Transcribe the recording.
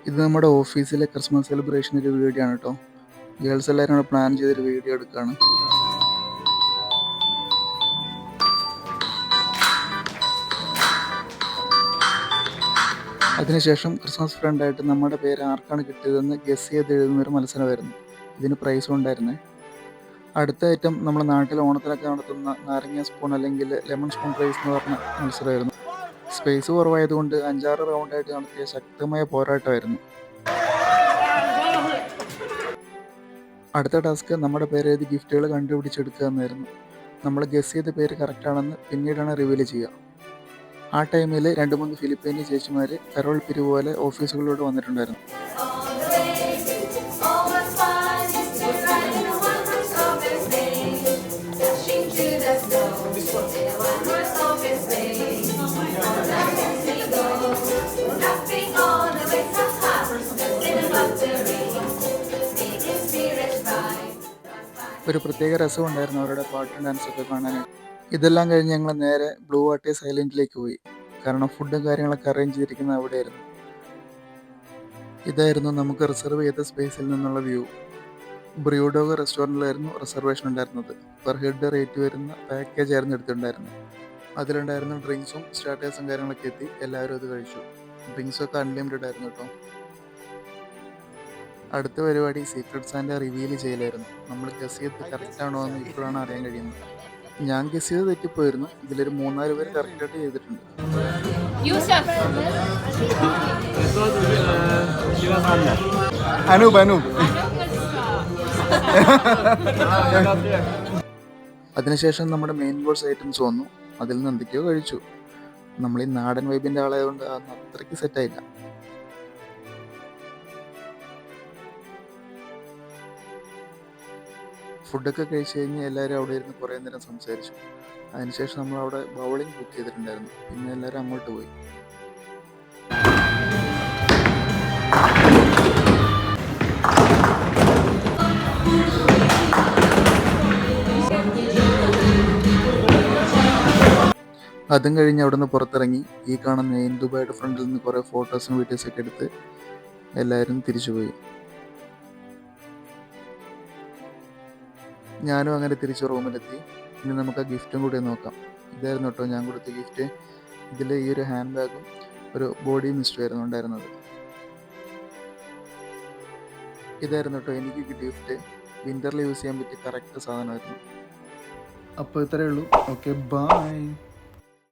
ഇത് നമ്മുടെ ഓഫീസിലെ ക്രിസ്മസ് സെലിബ്രേഷൻ ഒരു വീഡിയോ ആണ് കേട്ടോ. ഗേൾസ് എല്ലാവരും കൂടെ പ്ലാൻ ചെയ്തൊരു വീഡിയോ എടുക്കുകയാണ്. അതിനുശേഷം ക്രിസ്മസ് ഫ്രണ്ടായിട്ട് നമ്മുടെ പേര് ആർക്കാണ് കിട്ടിയതെന്ന് ഗസ് ചെയ്ത് എഴുതുന്നൊരു മത്സരമായിരുന്നു. ഇതിന് പ്രൈസും ഉണ്ടായിരുന്നേ. അടുത്ത ഐറ്റം നമ്മുടെ നാട്ടിൽ ഓണത്തിനൊക്കെ നടത്തുന്ന നാരങ്ങ സ്പൂൺ അല്ലെങ്കിൽ ലെമൺ സ്പൂൺ പ്രൈസ് എന്ന് പറഞ്ഞ മത്സരമായിരുന്നു. സ്പേസ് കുറവായതുകൊണ്ട് 5-6 റൗണ്ടായിട്ട് നടത്തിയ ശക്തമായ പോരാട്ടമായിരുന്നു. അടുത്ത ടാസ്ക് നമ്മുടെ പേര് എഴുതി ഗിഫ്റ്റുകൾ കണ്ടുപിടിച്ചെടുക്കുക എന്നായിരുന്നു. നമ്മൾ ഗസ് ചെയ്ത പേര് കറക്റ്റാണെന്ന് പിന്നീടാണ് റിവീൽ ചെയ്യുക. ആ ടൈമിൽ 2-3 ഫിലിപ്പീനി ചേച്ചിമാർ കരോൾ പിരിവ് പോലെ ഓഫീസുകളിലൂടെ വന്നിട്ടുണ്ടായിരുന്നു. ഒരു പ്രത്യേക രസമുണ്ടായിരുന്നു അവരുടെ പാട്ടും ഡാൻസൊക്കെ കാണാൻ. ഇതെല്ലാം കഴിഞ്ഞ് ഞങ്ങൾ നേരെ ബ്ലൂ വാട്ടർ സൈലൻറ്റിലേക്ക് പോയി. കാരണം ഫുഡും കാര്യങ്ങളൊക്കെ അറേഞ്ച് ചെയ്തിരിക്കുന്നത് അവിടെയായിരുന്നു. ഇതായിരുന്നു നമുക്ക് റിസർവ് ചെയ്ത സ്പേസിൽ നിന്നുള്ള വ്യൂ. ബ്രിയോഡോഗ് റെസ്റ്റോറൻറ്റിലായിരുന്നു റിസർവേഷൻ ഉണ്ടായിരുന്നത്. പെർ ഹെഡ് റേറ്റ് വരുന്ന പാക്കേജ് ആയിരുന്നു എടുത്തിട്ടുണ്ടായിരുന്നത്. അതിലുണ്ടായിരുന്ന ഡ്രിങ്ക്സും സ്റ്റാർട്ടേഴ്സും കാര്യങ്ങളൊക്കെ എത്തി. എല്ലാവരും അത് കഴിച്ചു. ഡ്രിങ്ക്സൊക്കെ അൺലിമിറ്റഡ് ആയിരുന്നു കേട്ടോ. അടുത്ത പരിപാടി സീക്രട്ട് സാന്റ റിവീൽ ചെയ്യലായിരുന്നു. നമ്മൾ ഗസ് ചെയ്ത് കറക്റ്റാണോ എന്ന് ഇപ്പോഴാണ് അറിയാൻ കഴിയുന്നത്. ഞാൻ ഗസ് ചെയ്ത് തെറ്റിപ്പോയിരുന്നു. ഇതിലൊരു 3-4 പേര് കറക്റ്റായിട്ട് ചെയ്തിട്ടുണ്ട്. അതിനുശേഷം നമ്മുടെ മെയിൻ കോഴ്സ് ഐറ്റംസ് വന്നു. അതിൽ നിന്ന് എന്തൊക്കെയോ കഴിച്ചു. നമ്മൾ ഈ നാടൻ വൈബിൻ്റെ ആളായതുകൊണ്ട് അതൊന്നും അത്രയ്ക്ക് സെറ്റായില്ല. ഫുഡൊക്കെ കഴിച്ച് കഴിഞ്ഞ് എല്ലാവരും അവിടെ ഇരുന്ന് കുറേ നേരം സംസാരിച്ചു. അതിനുശേഷം നമ്മൾ അവിടെ ബൗളിംഗ് ബുക്ക് ചെയ്തിട്ടുണ്ടായിരുന്നു. പിന്നെ എല്ലാവരും അങ്ങോട്ട് പോയി. അതും കഴിഞ്ഞ് അവിടെ നിന്ന് പുറത്തിറങ്ങി ഈ കാണുന്ന എയിൻ ദുബായുടെ ഫ്രണ്ടിൽ നിന്ന് കുറേ ഫോട്ടോസും വീഡിയോസൊക്കെ എടുത്ത് എല്ലാവരും തിരിച്ചുപോയി. ഞാനും അങ്ങനെ തിരിച്ച് റൂമിലെത്തി. ഇനി നമുക്ക് ആ ഗിഫ്റ്റും കൂടി നോക്കാം. ഇതായിരുന്നു കേട്ടോ ഞാൻ കൊടുത്ത ഗിഫ്റ്റ്. ഇതിൽ ഈ ഒരു ഹാൻഡ് ബാഗും ഒരു ബോഡി മിസ്റ്റുമായിരുന്നു ഉണ്ടായിരുന്നത്. ഇതായിരുന്നു കേട്ടോ എനിക്ക് കിട്ടിയ ഗിഫ്റ്റ്. വിൻ്ററിൽ യൂസ് ചെയ്യാൻ പറ്റിയ കറക്റ്റ് സാധനമായിരുന്നു. അപ്പോൾ ഇത്രയേ ഉള്ളൂ. Okay, by.